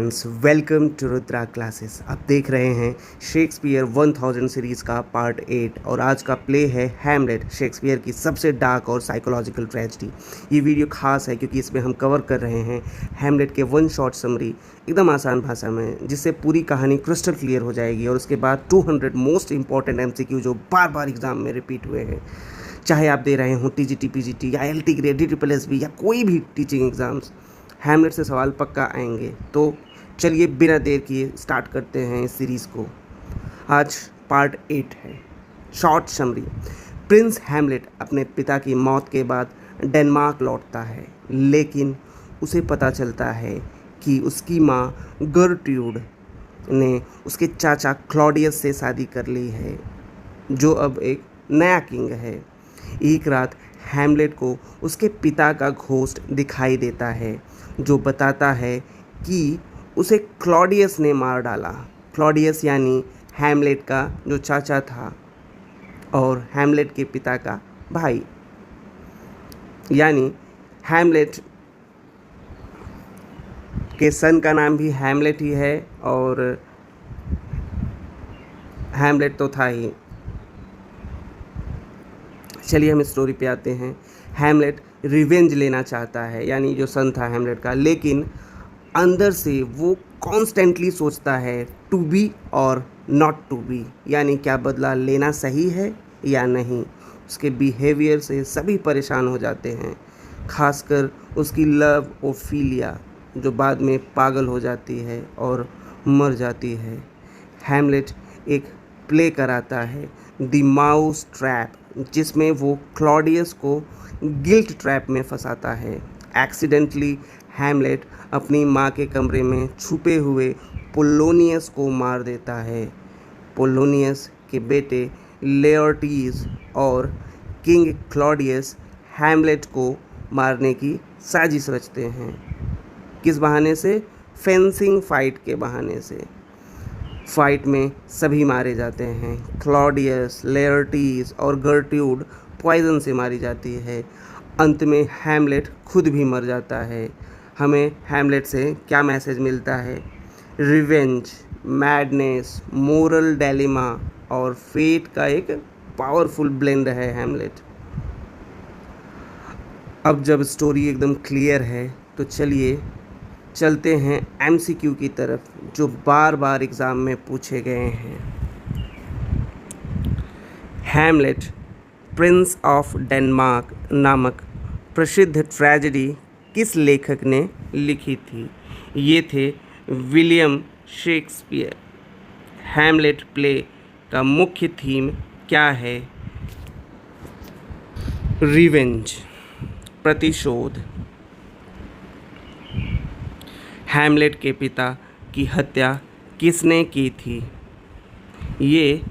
Friends, welcome to Rudra classes. आप देख रहे हैं शेक्सपियर 1000 सीरीज़ का पार्ट 8 और आज का प्ले है हैमलेट, शेक्सपियर की सबसे डार्क और साइकोलॉजिकल ट्रेजेडी। ये वीडियो खास है क्योंकि इसमें हम कवर कर रहे हैं हैमलेट के वन शॉट समरी एकदम आसान भाषा में, जिससे पूरी कहानी क्रिस्टल क्लियर हो जाएगी। और उसके बाद 200 मोस्ट इंपॉर्टेंट MCQ जो बार बार एग्जाम में रिपीट हुए हैं, चाहे आप दे रहे हो TGT, PGT या LT ग्रेड, DSSB या कोई भी टीचिंग एग्ज़ाम्स, हैमलेट से सवाल पक्का आएंगे। तो चलिए बिना देर किए स्टार्ट करते हैं इस सीरीज़ को। आज पार्ट 8 है। Short summary. प्रिंस हैमलेट अपने पिता की मौत के बाद डेनमार्क लौटता है, लेकिन उसे पता चलता है कि उसकी माँ गर्ट्रूड ने उसके चाचा क्लॉडियस से शादी कर ली है, जो अब एक नया किंग है। एक रात हैमलेट को उसके पिता का घोस्ट दिखाई देता है, जो बताता है कि उसे क्लॉडियस ने मार डाला। क्लॉडियस यानी हैमलेट का जो चाचा था और हैमलेट के पिता का भाई, यानी हैमलेट के सन का नाम भी हैमलेट ही है और हैमलेट तो था ही। चलिए हम स्टोरी पे आते हैं। हैमलेट रिवेंज लेना चाहता है, यानी जो सन था हैमलेट का, लेकिन अंदर से वो कॉन्स्टेंटली सोचता है टू बी और नॉट टू बी, यानी क्या बदला लेना सही है या नहीं। उसके बिहेवियर से सभी परेशान हो जाते हैं, खासकर उसकी लव ओफिलिया, जो बाद में पागल हो जाती है और मर जाती है। हैमलेट एक प्ले कराता है, द माउस ट्रैप, जिसमें वो क्लॉडियस को गिल्ट ट्रैप में फंसाता है। एक्सीडेंटली हैमलेट अपनी माँ के कमरे में छुपे हुए पोलोनियस को मार देता है। पोलोनियस के बेटे लेओर्टीज और किंग क्लॉडियस हैमलेट को मारने की साजिश रचते हैं। किस बहाने से? फेंसिंग फाइट के बहाने से। फाइट में सभी मारे जाते हैं। क्लॉडियस, लेओर्टीज और गर्ट्रूड पॉइजन से मारी जाती है। अंत में हैमलेट खुद भी मर जाता है। हमें हैमलेट से क्या मैसेज मिलता है? रिवेंज, मैडनेस, मोरल डायलेमा और फेट का एक पावरफुल ब्लेंड है हैमलेट। अब जब स्टोरी एकदम क्लियर है तो चलिए चलते हैं MCQ की तरफ, जो बार बार एग्ज़ाम में पूछे गए हैं। हैमलेट, प्रिंस ऑफ डेनमार्क नामक प्रसिद्ध ट्रेजेडी किस लेखक ने लिखी थी? ये थे विलियम शेक्सपियर। हैमलेट प्ले का मुख्य थीम क्या है? रिवेंज, प्रतिशोध। हैमलेट के पिता की हत्या किसने की थी? ये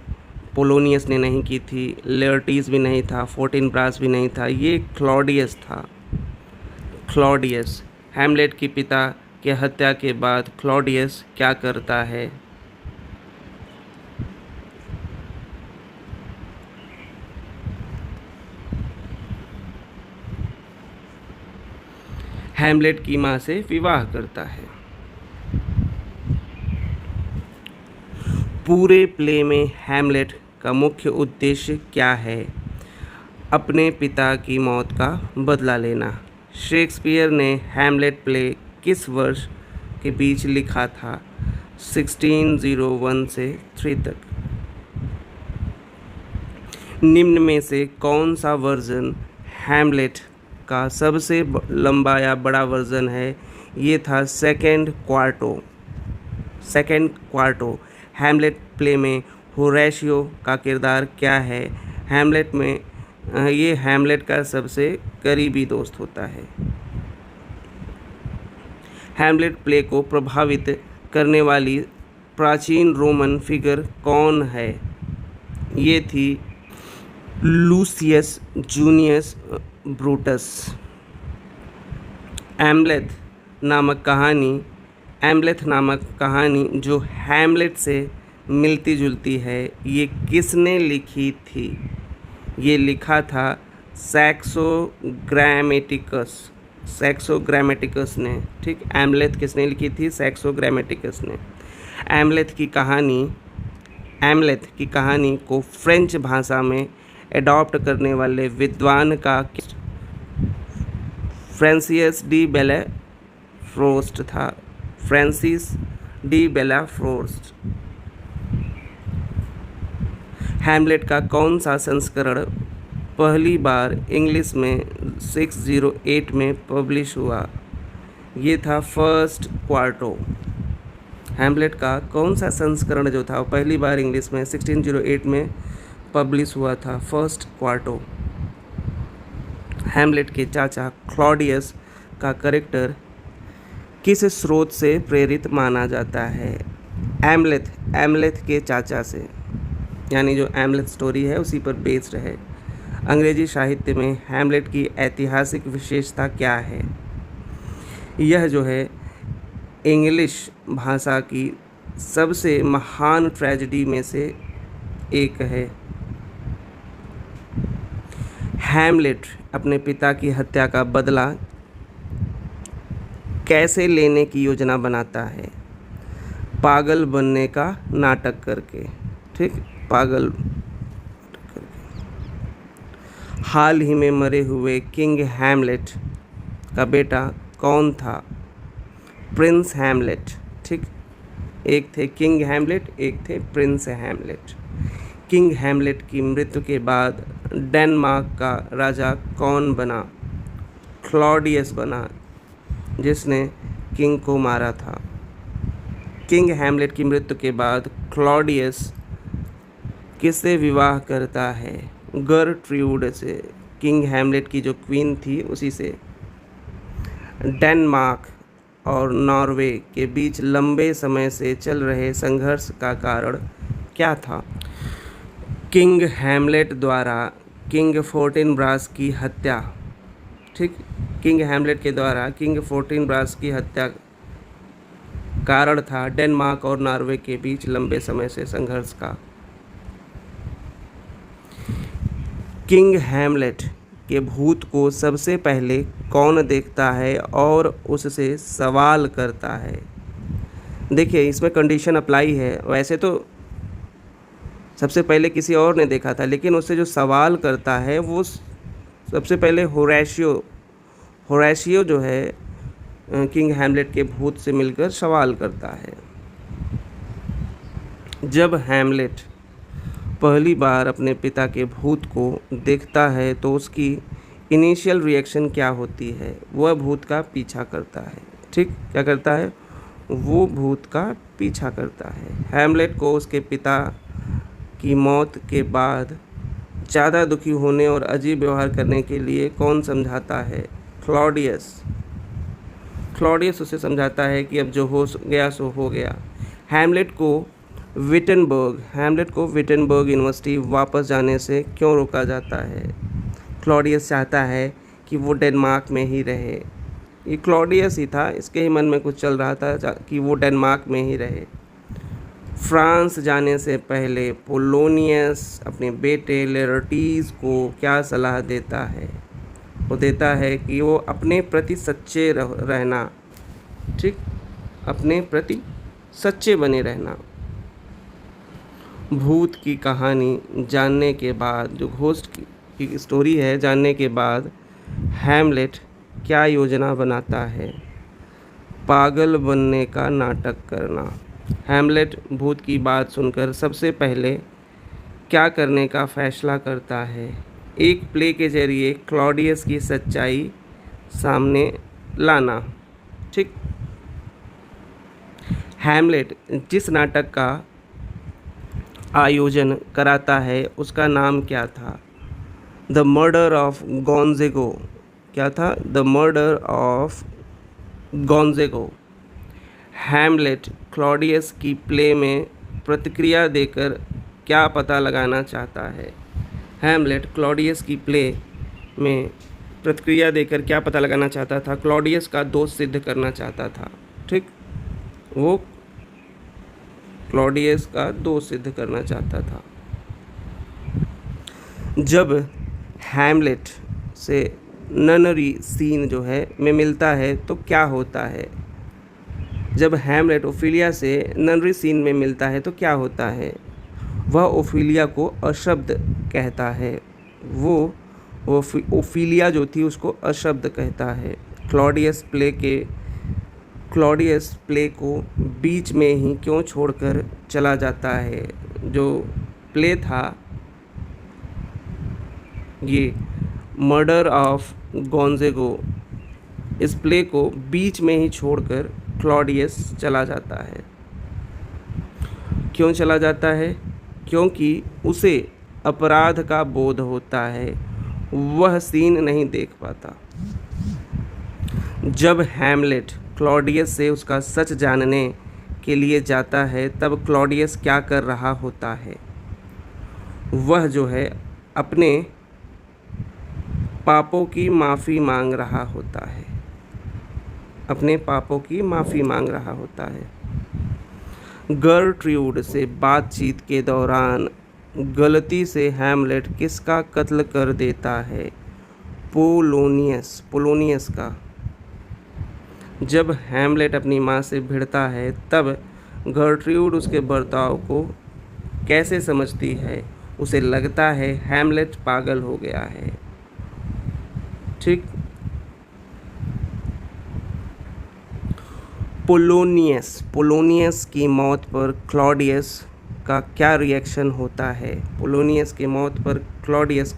पोलोनियस ने नहीं की थी, लेओर्टीज भी नहीं था, फोर्टिनब्रास भी नहीं था, ये क्लॉडियस था। क्लॉडियस। हैमलेट के पिता के हत्या के बाद क्लॉडियस क्या करता है? हैमलेट की माँ से विवाह करता है। पूरे प्ले में हैमलेट का मुख्य उद्देश्य क्या है? अपने पिता की मौत का बदला लेना। शेक्सपियर ने हैमलेट प्ले किस वर्ष के बीच लिखा था? 1601 से 3 तक। निम्न में से कौन सा वर्जन हैमलेट का सबसे लंबा या बड़ा वर्जन है? ये था सेकेंड क्वार्टो। हैमलेट प्ले में होरेशियो का किरदार क्या है? हैमलेट में ये हैमलेट का सबसे करीबी दोस्त होता है। हैमलेट प्ले को प्रभावित करने वाली प्राचीन रोमन फिगर कौन है? ये थी लूसियस जूनियस ब्रूटस। एम्लेथ नामक कहानी जो हैमलेट से मिलती जुलती है, ये किसने लिखी थी? ये लिखा था सैक्सो ग्रामेटिकस। सैक्सो ग्रामेटिकस ने, ठीक। हैमलेट किसने लिखी थी? सैक्सो ग्रामेटिकस ने। हैमलेट की कहानी को फ्रेंच भाषा में एडॉप्ट करने वाले विद्वान का फ्रांसिस डी बेलाफ्रोस्ट था। Francis de बेलाफ्रोस्ट। हैमलेट का कौन सा संस्करण पहली बार इंग्लिश में 608 में पब्लिश हुआ? ये था फर्स्ट क्वार्टो। हैमलेट का कौन सा संस्करण जो था वो पहली बार इंग्लिश में 1608 में पब्लिश हुआ था? First quarto. हैमलेट के चाचा क्लॉडियस का कैरेक्टर किस स्रोत से प्रेरित माना जाता है? हैमलेट के चाचा से, यानी जो हैमलेट स्टोरी है उसी पर बेस्ड है। अंग्रेजी साहित्य में हैमलेट की ऐतिहासिक विशेषता क्या है? यह जो है इंग्लिश भाषा की सबसे महान ट्रेजेडी में से एक है। हैमलेट अपने पिता की हत्या का बदला कैसे लेने की योजना बनाता है? पागल बनने का नाटक करके, ठीक। पागल करके। हाल ही में मरे हुए किंग हैमलेट का बेटा कौन था? प्रिंस हैमलेट, ठीक। एक थे किंग हैमलेट, एक थे प्रिंस हैमलेट। किंग हैमलेट की मृत्यु के बाद डेनमार्क का राजा कौन बना? क्लॉडियस बना, जिसने किंग को मारा था। किंग हैमलेट की मृत्यु के बाद क्लॉडियस किससे विवाह करता है? गर्ट्रूड से। किंग हैमलेट की जो क्वीन थी उसी से। डेनमार्क और नॉर्वे के बीच लंबे समय से चल रहे संघर्ष का कारण क्या था? किंग हैमलेट द्वारा किंग फोर्टिनब्रास की हत्या, ठीक। किंग हैमलेट के द्वारा किंग फोर्टिनब्रास की हत्या कारण था डेनमार्क और नॉर्वे के बीच लंबे समय से संघर्ष का। किंग हैमलेट के भूत को सबसे पहले कौन देखता है और उससे सवाल करता है? देखिए इसमें कंडीशन अप्लाई है। वैसे तो सबसे पहले किसी और ने देखा था, लेकिन उससे जो सवाल करता है वो सबसे पहले होरेशियो जो है किंग हैमलेट के भूत से मिलकर सवाल करता है। जब हैमलेट पहली बार अपने पिता के भूत को देखता है तो उसकी इनिशियल रिएक्शन क्या होती है? वह भूत का पीछा करता है, ठीक। क्या करता है? वो भूत का पीछा करता है। हैमलेट को उसके पिता की मौत के बाद ज़्यादा दुखी होने और अजीब व्यवहार करने के लिए कौन समझाता है? क्लॉडियस उसे समझाता है कि अब जो हो गया सो हो गया। हैमलेट को विटनबर्ग यूनिवर्सिटी वापस जाने से क्यों रोका जाता है? क्लॉडियस चाहता है कि वो डेनमार्क में ही रहे। ये क्लॉडियस ही था, इसके ही मन में कुछ चल रहा था कि वो डेनमार्क में ही रहे। फ्रांस जाने से पहले पोलोनियस अपने बेटे लेरटीज को क्या सलाह देता है? वो देता है कि वो अपने प्रति सच्चे रहना, ठीक। अपने प्रति सच्चे बने रहना। भूत की कहानी जानने के बाद, जो घोस्ट की स्टोरी है जानने के बाद हैमलेट क्या योजना बनाता है? पागल बनने का नाटक करना। हैमलेट भूत की बात सुनकर सबसे पहले क्या करने का फैसला करता है? एक प्ले के जरिए क्लॉडियस की सच्चाई सामने लाना, ठीक। हैमलेट जिस नाटक का आयोजन कराता है उसका नाम क्या था? The murder of Gonzago. क्या था? The murder of Gonzago. Hamlet Claudius की प्ले में प्रतिक्रिया देकर क्या पता लगाना चाहता है? हैमलेट क्लॉडियस की प्ले में प्रतिक्रिया देकर क्या पता लगाना चाहता था? क्लॉडियस का दोष सिद्ध करना चाहता था, ठीक। वो क्लॉडियस का दोष सिद्ध करना चाहता था। जब हैमलेट से ननरी सीन जो है में मिलता है तो क्या होता है? जब हैमलेट ओफिलिया से ननरी सीन में मिलता है तो क्या होता है? वह ओफिलिया को अशब्द कहता है। वो ओफिलिया जो थी उसको अशब्द कहता है। क्लॉडियस प्ले को बीच में ही क्यों छोड़कर चला जाता है? जो प्ले था ये मर्डर ऑफ गोंज़ेगो, इस प्ले को बीच में ही छोड़कर क्लॉडियस चला जाता है। क्यों चला जाता है? क्योंकि उसे अपराध का बोध होता है, वह सीन नहीं देख पाता। जब हैमलेट क्लॉडियस से उसका सच जानने के लिए जाता है तब क्लॉडियस क्या कर रहा होता है? वह जो है अपने पापों की माफ़ी मांग रहा होता है। अपने पापों की माफ़ी मांग रहा होता है। गर्ट्रूड से बातचीत के दौरान गलती से हैमलेट किसका कत्ल कर देता है? पोलोनियस का। जब हैमलेट अपनी माँ से भिड़ता है तब गर्ट्रूड उसके बर्ताव को कैसे समझती है? उसे लगता है हैमलेट पागल हो गया है। ठीक। पोलोनियस की मौत पर क्लॉडियस का क्या रिएक्शन होता है? पोलोनियस की मौत पर क्लॉडियस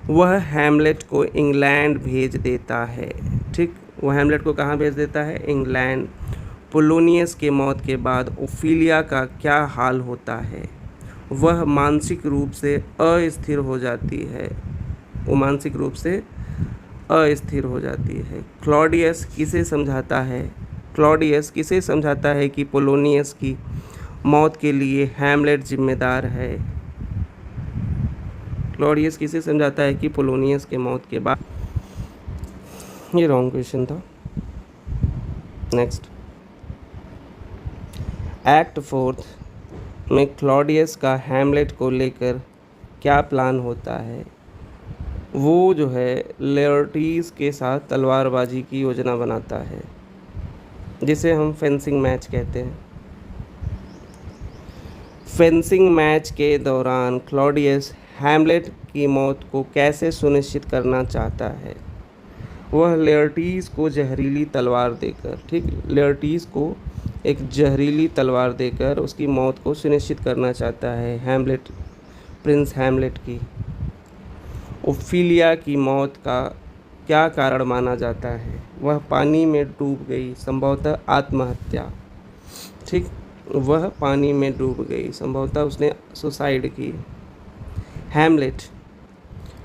वह हैमलेट को इंग्लैंड भेज देता है। ठीक, वह हैमलेट को कहाँ भेज देता है? इंग्लैंड। पोलोनियस के मौत के बाद ओफिलिया का क्या हाल होता है? वह मानसिक रूप से अस्थिर हो जाती है। वो मानसिक रूप से अस्थिर हो जाती है। क्लॉडियस किसे समझाता है कि पोलोनियस की मौत के लिए हैमलेट जिम्मेदार है? क्लॉडियस किसे समझाता है कि पोलोनियस के मौत के बाद? ये रॉन्ग क्वेश्चन था। नेक्स्ट, एक्ट 4 में क्लॉडियस का हैमलेट को लेकर क्या प्लान होता है? वो जो है लेयर्टीज़ के साथ तलवारबाजी की योजना बनाता है, जिसे हम फेंसिंग मैच कहते हैं। फेंसिंग मैच के दौरान क्लॉडियस हैमलेट की मौत को कैसे सुनिश्चित करना चाहता है? वह लेयर्टीज़ को जहरीली तलवार देकर, ठीक, लेयर्टीज़ को एक जहरीली तलवार देकर उसकी मौत को सुनिश्चित करना चाहता है प्रिंस हैमलेट की। ओफिलिया की मौत का क्या कारण माना जाता है? वह पानी में डूब गई, संभवतः आत्महत्या। ठीक, वह पानी में डूब गई, संभवतः उसने सुसाइड की।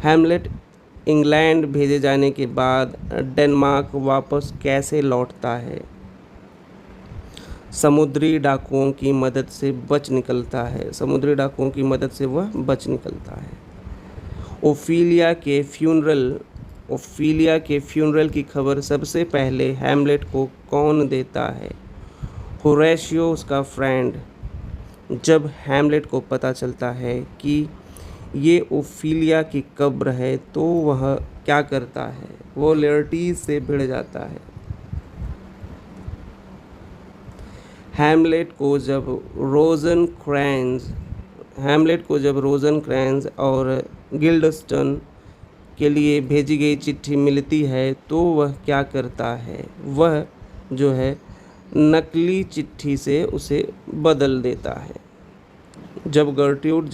हैमलेट इंग्लैंड भेजे जाने के बाद डेनमार्क वापस कैसे लौटता है? समुद्री डाकुओं की मदद से बच निकलता है। समुद्री डाकुओं की मदद से वह बच निकलता है। ओफिलिया के फ्यूनरल की खबर सबसे पहले हैमलेट को कौन देता है? होरेशियो, उसका फ्रेंड। जब हैमलेट को पता चलता है कि ये ओफिलिया की कब्र है तो वह क्या करता है? वो लेयर्टीज़ से भिड़ जाता है। हैमलेट को जब रोज़नक्रेंज़ और गिल्डस्टन के लिए भेजी गई चिट्ठी मिलती है तो वह क्या करता है? वह जो है नकली चिट्ठी से उसे बदल देता है। जब गर्ट्रूड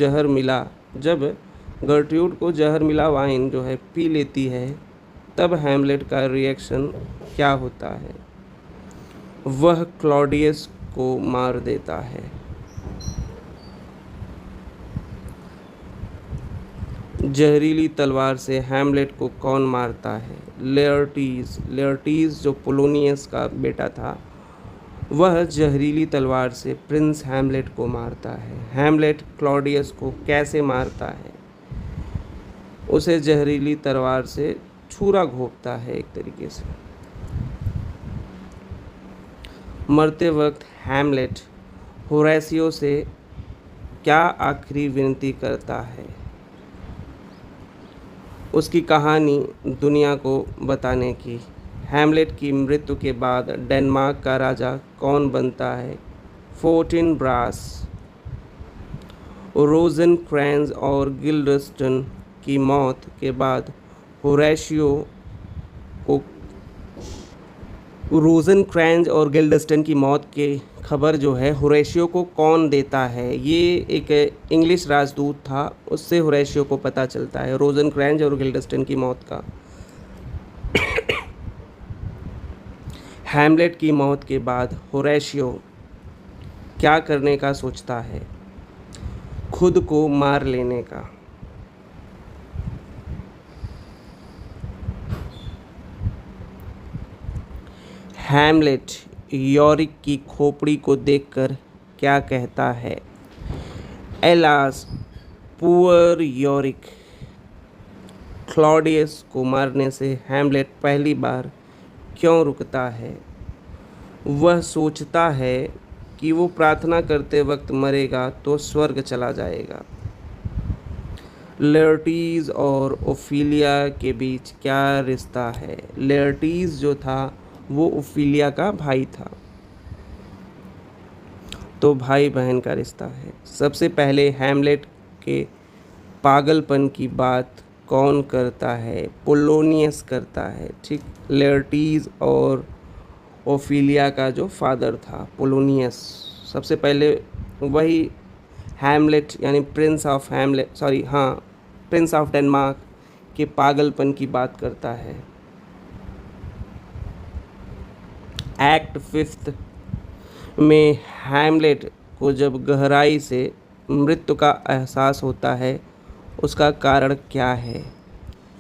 को जहर मिला वाइन जो है पी लेती है तब हैमलेट का रिएक्शन क्या होता है? वह क्लॉडियस को मार देता है। जहरीली तलवार से हैमलेट को कौन मारता है? लेयर्टीज़ जो पोलोनियस का बेटा था, वह जहरीली तलवार से प्रिंस हैमलेट को मारता है। हैमलेट क्लॉडियस को कैसे मारता है? उसे जहरीली तलवार से छुरा घोंपता है एक तरीके से। मरते वक्त हैमलेट होरेशियो से क्या आखिरी विनती करता है? उसकी कहानी दुनिया को बताने की। हैमलेट की मृत्यु के बाद डेनमार्क का राजा कौन बनता है? फोर्टिनब्रास। रोज़ेनक्रेंज़ और गिल्डस्टन की मौत के बाद होरेशियो को रोज़ेनक्रेंज़ और गिल्डस्टन की मौत की खबर जो है होरेशियो को कौन देता है? ये एक इंग्लिश राजदूत था, उससे होरेशियो को पता चलता है रोज़ेनक्रेंज़ और गिल्डस्टन की मौत का। हैमलेट की मौत के बाद होरेशियो क्या करने का सोचता है? खुद को मार लेने का। हैमलेट यॉरिक की खोपड़ी को देखकर क्या कहता है? Alas poor यॉरिक। क्लॉडियस को मारने से हैमलेट पहली बार क्यों रुकता है? वह सोचता है कि वो प्रार्थना करते वक्त मरेगा तो स्वर्ग चला जाएगा। लेरटीज और ओफिलिया के बीच क्या रिश्ता है? लेरटीज जो था वो ओफिलिया का भाई था, तो भाई बहन का रिश्ता है। सबसे पहले हैमलेट के पागलपन की बात कौन करता है? पोलोनियस करता है। ठीक, लेरटीज और ओफिलिया का जो फादर था पोलोनियस, सबसे पहले वही हैमलेट यानी प्रिंस ऑफ डेनमार्क के पागलपन की बात करता है। एक्ट 5 में हैमलेट को जब गहराई से मृत्यु का एहसास होता है, उसका कारण क्या है?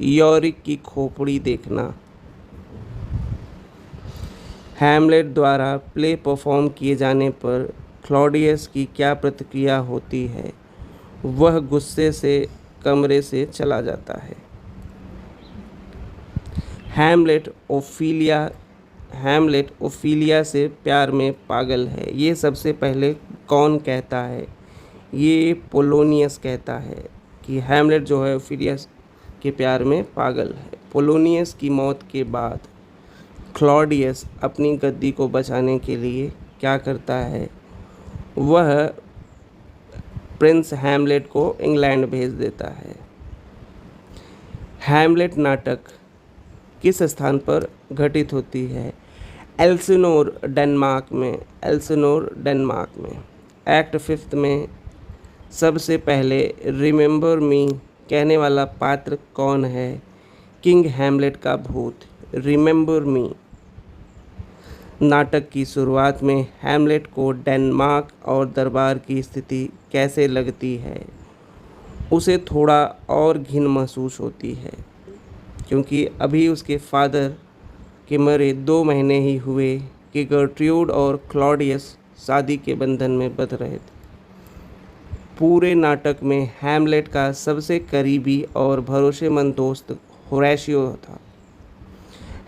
यॉरिक की खोपड़ी देखना। हैमलेट द्वारा प्ले परफॉर्म किए जाने पर क्लॉडियस की क्या प्रतिक्रिया होती है? वह गुस्से से कमरे से चला जाता है। हैमलेट ओफिलिया से प्यार में पागल है, ये सबसे पहले कौन कहता है? ये पोलोनियस कहता है कि हैमलेट जो है ओफिलिया के प्यार में पागल है। पोलोनियस की मौत के बाद क्लॉडियस अपनी गद्दी को बचाने के लिए क्या करता है? वह प्रिंस हैमलेट को इंग्लैंड भेज देता है। हैमलेट नाटक किस स्थान पर घटित होती है? एल्सिनोर डेनमार्क में। एक्ट 5 में सबसे पहले रिमेंबर मी कहने वाला पात्र कौन है? किंग हैमलेट का भूत। रिमेंबर मी। नाटक की शुरुआत में हैमलेट को डेनमार्क और दरबार की स्थिति कैसे लगती है? उसे थोड़ा और घिन महसूस होती है, क्योंकि अभी उसके फादर के मरे 2 महीने ही हुए कि गर्ट्रूड और क्लॉडियस शादी के बंधन में बंध रहे थे। पूरे नाटक में हैमलेट का सबसे करीबी और भरोसेमंद दोस्त होरेशियो था।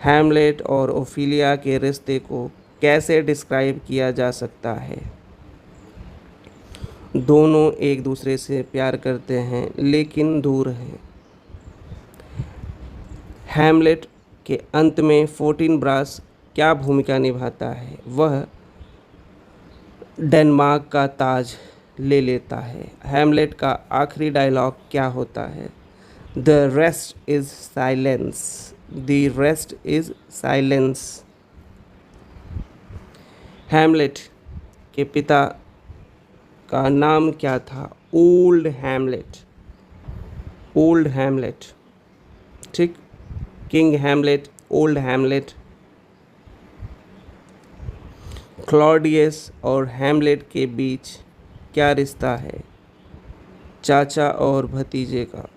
हैमलेट और ओफिलिया के रिश्ते को कैसे डिस्क्राइब किया जा सकता है? दोनों एक दूसरे से प्यार करते हैं लेकिन दूर हैं। हैमलेट के अंत में फोर्टिनब्रास क्या भूमिका निभाता है? वह डेनमार्क का ताज ले लेता है। हैमलेट का आखिरी डायलॉग क्या होता है? The rest is silence. The rest is silence. Hamlet के पिता का नाम क्या था? Old Hamlet. ठीक, king Hamlet, old Hamlet. Claudius और हैमलेट के बीच क्या रिश्ता है? चाचा और भतीजे का।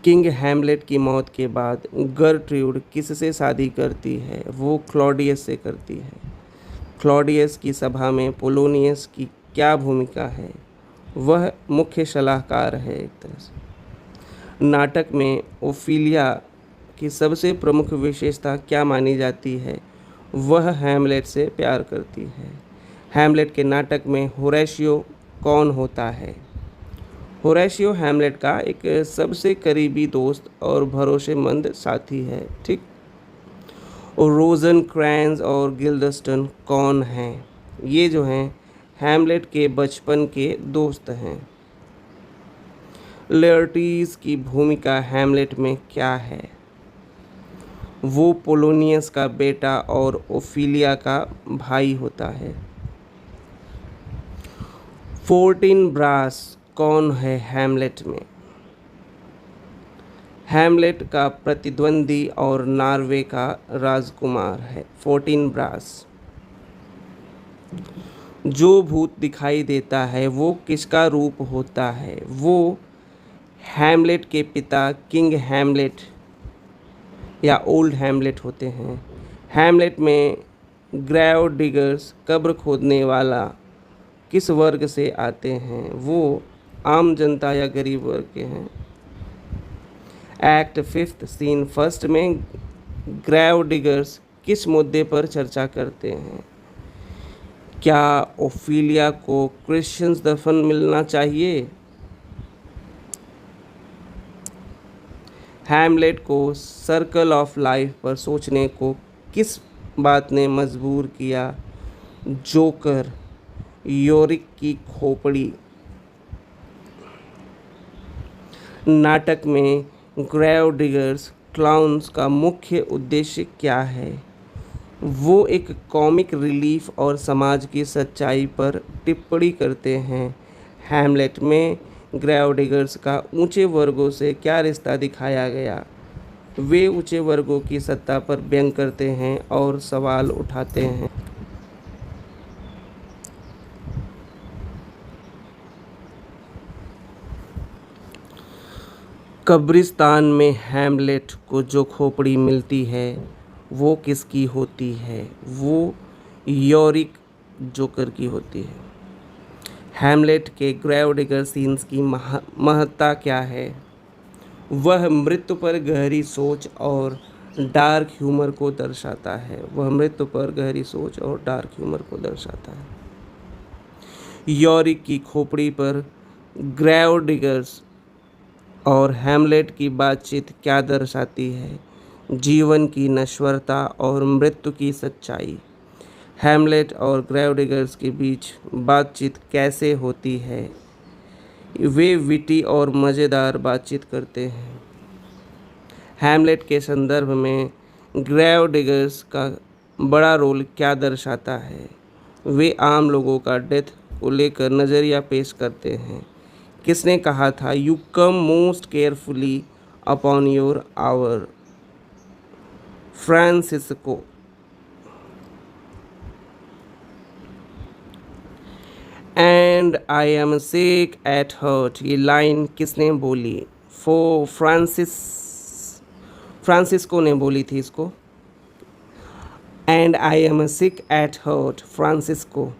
किंग हैमलेट की मौत के बाद गर्ट्रूड किससे शादी करती है? वो क्लॉडियस से करती है। क्लॉडियस की सभा में पोलोनियस की क्या भूमिका है? वह मुख्य सलाहकार है एक तरह से। नाटक में ओफिलिया की सबसे प्रमुख विशेषता क्या मानी जाती है? वह हैमलेट से प्यार करती है। हैमलेट के नाटक में होरेशियो कौन होता है? होरेशियो हैमलेट का एक सबसे करीबी दोस्त और भरोसेमंद साथी है, ठीक। और रोज़नक्रेंज़ और गिल्डस्टन कौन हैं? ये जो हैं हैमलेट के बचपन के दोस्त हैं। लेयर्टीज की भूमिका हैमलेट में क्या है? वो पोलोनियस का बेटा और ओफिलिया का भाई होता है। फोर्टिनब्रास कौन है हैमलेट में? हैमलेट का प्रतिद्वंदी और नॉर्वे का राजकुमार है फोर्टिनब्रास। जो भूत दिखाई देता है वो किसका रूप होता है? वो हैमलेट के पिता किंग हैमलेट या ओल्ड हैमलेट होते हैं। हैमलेट में ग्रेव डिगर्स कब्र खोदने वाला किस वर्ग से आते हैं? वो आम जनता या गरीब वर्ग के हैं। एक्ट 5 सीन 1 में ग्रेव डिगर्स किस मुद्दे पर चर्चा करते हैं? क्या ओफिलिया को क्रिश्चियंस दफन मिलना चाहिए? हैमलेट को सर्कल ऑफ लाइफ पर सोचने को किस बात ने मजबूर किया? जोकर, योरिक की खोपड़ी। नाटक में ग्रेव डिगर्स क्लाउन्स का मुख्य उद्देश्य क्या है? वो एक कॉमिक रिलीफ और समाज की सच्चाई पर टिप्पणी करते हैं। हैमलेट में ग्रेव डिगर्स का ऊंचे वर्गों से क्या रिश्ता दिखाया गया? वे ऊंचे वर्गों की सत्ता पर व्यंग करते हैं और सवाल उठाते हैं। कब्रिस्तान में हैमलेट को जो खोपड़ी मिलती है वो किसकी होती है? वो योरिक जोकर की होती है। हैमलेट के ग्रेव डिगर सीन्स की महत्ता क्या है? वह मृत्यु पर गहरी सोच और डार्क ह्यूमर को दर्शाता है। वह मृत्यु पर गहरी सोच और डार्क ह्यूमर को दर्शाता है। योरिक की खोपड़ी पर ग्रेव डिगर्स और हैमलेट की बातचीत क्या दर्शाती है? जीवन की नश्वरता और मृत्यु की सच्चाई। हैमलेट और ग्रेव डिगर्स के बीच बातचीत कैसे होती है? वे विटी और मज़ेदार बातचीत करते हैं। हैमलेट के संदर्भ में ग्रेव डिगर्स का बड़ा रोल क्या दर्शाता है? वे आम लोगों का डेथ को लेकर नज़रिया पेश करते हैं। किसने कहा था you come most carefully upon your hour? Francisco. And I am sick at heart, ये लाइन किसने बोली? फ्रांसिस्को ने बोली थी इसको। And I am sick at heart, Francisco.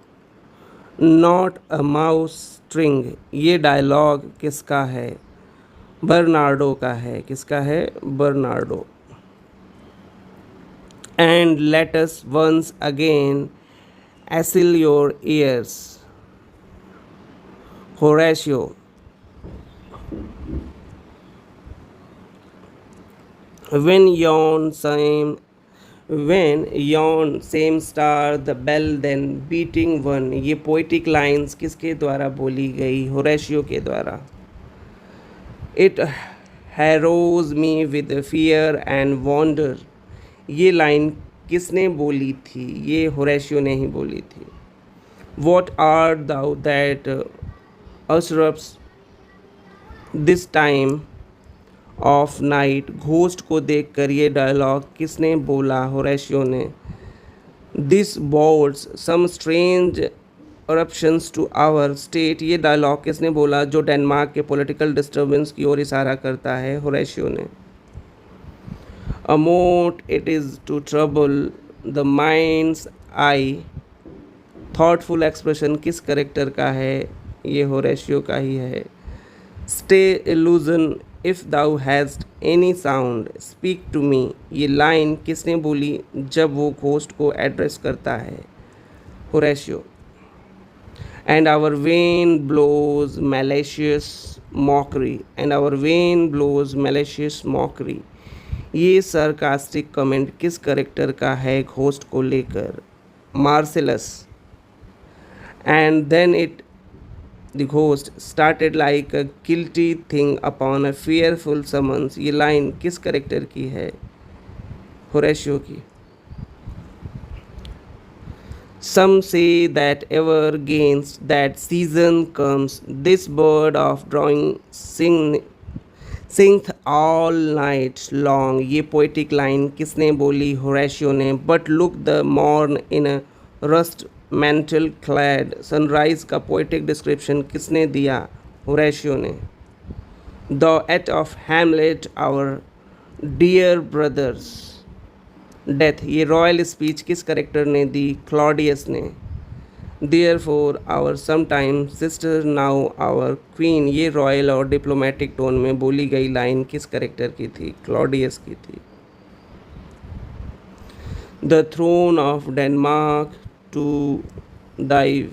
Not a mouse stirring, ये डायलॉग किसका है? बर्नार्डो का है। किसका है? Bernardo. And let us once again assail your ears, Horatio. When yon same star the bell then beating one, ये poetic lines किसके द्वारा बोली गई? होरेशियो के द्वारा। It harrows me with fear and wonder, ये लाइन किसने बोली थी? ये होरेशियो ने ही बोली थी। What art thou that usurps this time of night, ghost को देखकर ये डायलॉग किसने बोला? होरेशियो ने। This bodes some strange eruptions to our state, ये डायलॉग किसने बोला? जो डेनमार्क के पॉलिटिकल डिस्टर्बेंस की ओर इशारा करता है, होरेशियो ने। A mote it is to trouble the mind's eye, thoughtful expression किस करेक्टर का है? ये होरेशियो का ही है। Stay illusion if thou hast any sound, speak to me, ये लाइन किसने बोली जब वो घोस्ट को एड्रेस करता है? Horatio. And our wind blows malicious mockery and our vein blows malicious mockery. ये sarcastic comment किस करेक्टर का है घोस्ट को लेकर? Marcellus. And then the ghost started like a guilty thing upon a fearful summons. ये line किस character की है? होरेशियो की. Some say that ever gains that season comes, this bird of drawing singth all night long. ये poetic line किसने बोली? Horatio ने. But look the morn in a rust mantle clad. sunrise का poetic description किसने दिया? Horatio ने. The at of Hamlet our dear brothers. Death ये royal speech किस करेक्टर ने दी? क्लॉडियस ने. Therefore our sometime sister now our queen ये रॉयल और डिप्लोमेटिक टोन में बोली गई लाइन किस करेक्टर की थी? क्लॉडियस की थी. The throne of Denmark to thy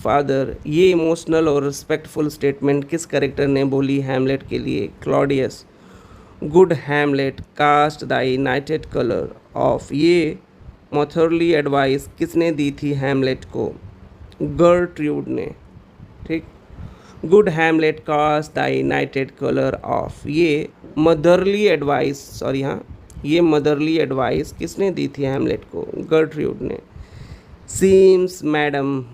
father ये इमोशनल और रिस्पेक्टफुल स्टेटमेंट किस करेक्टर ने बोली हैमलेट के लिए? Claudius. Good Hamlet cast the united colour of ये मॉथरली एडवाइस किसने दी थी हैमलेट को? गर्ट्रूड ने. ठीक. Good Hamlet cast the united colour of ये मदरली एडवाइस ये मदरली एडवाइस किसने दी थी हैमलेट को? गर्ट्रूड ने. Seems madam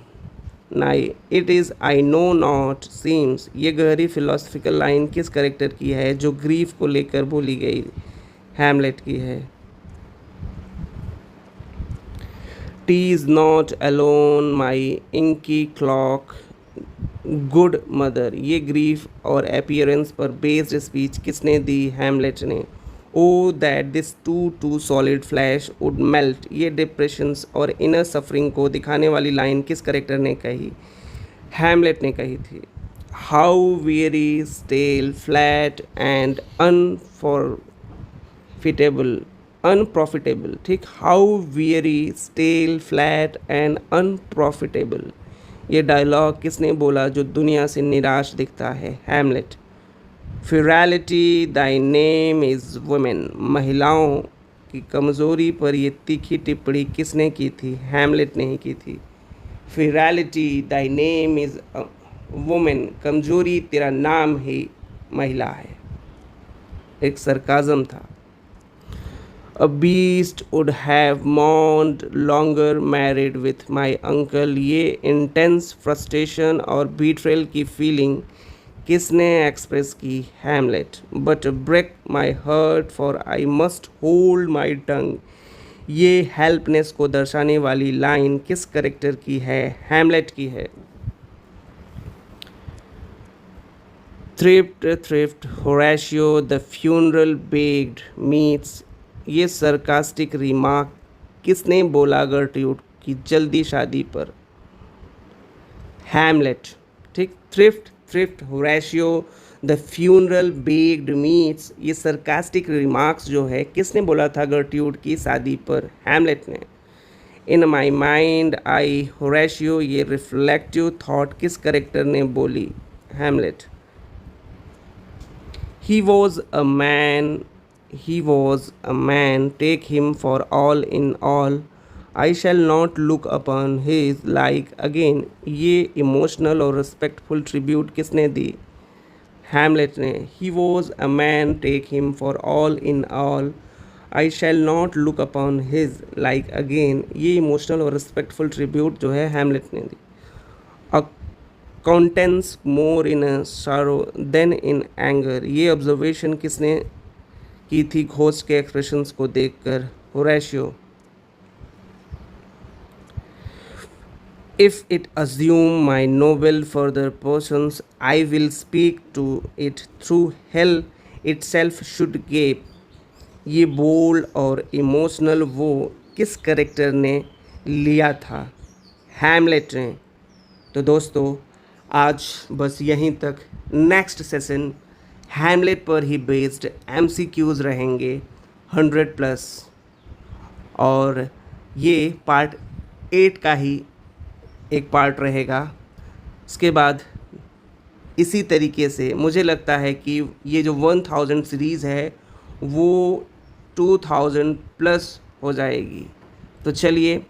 nay it is I know not seems ये गहरी फिलोसफिकल लाइन किस करेक्टर की है जो ग्रीफ को लेकर बोली गई? हैमलेट की है. Tis is not alone my inky cloak good mother ये ग्रीफ और अपीयरेंस पर बेस्ड स्पीच किसने दी? हैमलेट ने. O that this too solid flesh would melt ये डिप्रेशंस और इनर सफरिंग को दिखाने वाली लाइन किस करेक्टर ने कही? हैमलेट ने कही थी. How very stale flat and unprofitable. ठीक. How very stale flat and unprofitable ये डायलॉग किसने बोला जो दुनिया से निराश दिखता है? Hamlet. Frailty thy name is women महिलाओं की कमज़ोरी पर ये तीखी टिप्पणी किसने की थी? हैमलेट ने ही की थी. फिरैलिटी दाई नेम इज़ वुमेन कमज़ोरी तेरा नाम ही महिला है. एक सरकाज़म था. A beast would have mourned longer married with my uncle ये इंटेंस फ्रस्ट्रेशन और बीट्रेल की फीलिंग किसने एक्सप्रेस की? Hamlet. But break my heart for I must hold my tongue ये हेल्पनेस को दर्शाने वाली लाइन किस करेक्टर की है? हैमलेट की है. Thrift Horatio the funeral bagged meets ये सरकास्टिक रिमार्क किसने बोला गर्ट्रूड की जल्दी शादी पर? हैमलेट. ठीक. Thrift Horatio the funeral bagged meets ये सरकास्टिक रिमार्क्स जो है किसने बोला था गर्ट्रूड की शादी पर? हैमलेट ने. इन माई माइंड आई होरेशियो ये रिफ्लेक्टिव थॉट किस करेक्टर ने बोली? Hamlet. He was a man, take him for all in all. I shall not look upon his like again. ये इमोशनल और रिस्पेक्टफुल ट्रिब्यूट किसने दी? हैमलेट ने. He was a man, take him for all in all. I shall not look upon his like again. ये emotional और respectful tribute जो है Hamlet ने दी. Contents more in a sorrow than in anger ये observation किसने की थी ghost के एक्सप्रेशंस को देखकर? Horatio. If it assume my noble further persons I will speak to it through hell itself should gape ये बोल्ड और इमोशनल वो किस करेक्टर ने लिया था? हैमलेट ने. तो दोस्तों आज बस यहीं तक. नेक्स्ट सेशन हैमलेट पर ही बेस्ड MCQs रहेंगे 100+, और ये पार्ट 8 का ही एक पार्ट रहेगा. उसके बाद इसी तरीके से मुझे लगता है कि ये जो 1000 सीरीज़ है वो 2000 प्लस हो जाएगी। तो चलिए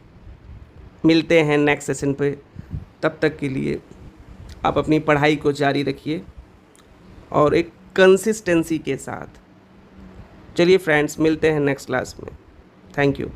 मिलते हैं नेक्स्ट सेशन पे। तब तक के लिए आप अपनी पढ़ाई को जारी रखिए और एक कंसिस्टेंसी के साथ। चलिए फ्रेंड्स, मिलते हैं नेक्स्ट क्लास में। Thank you.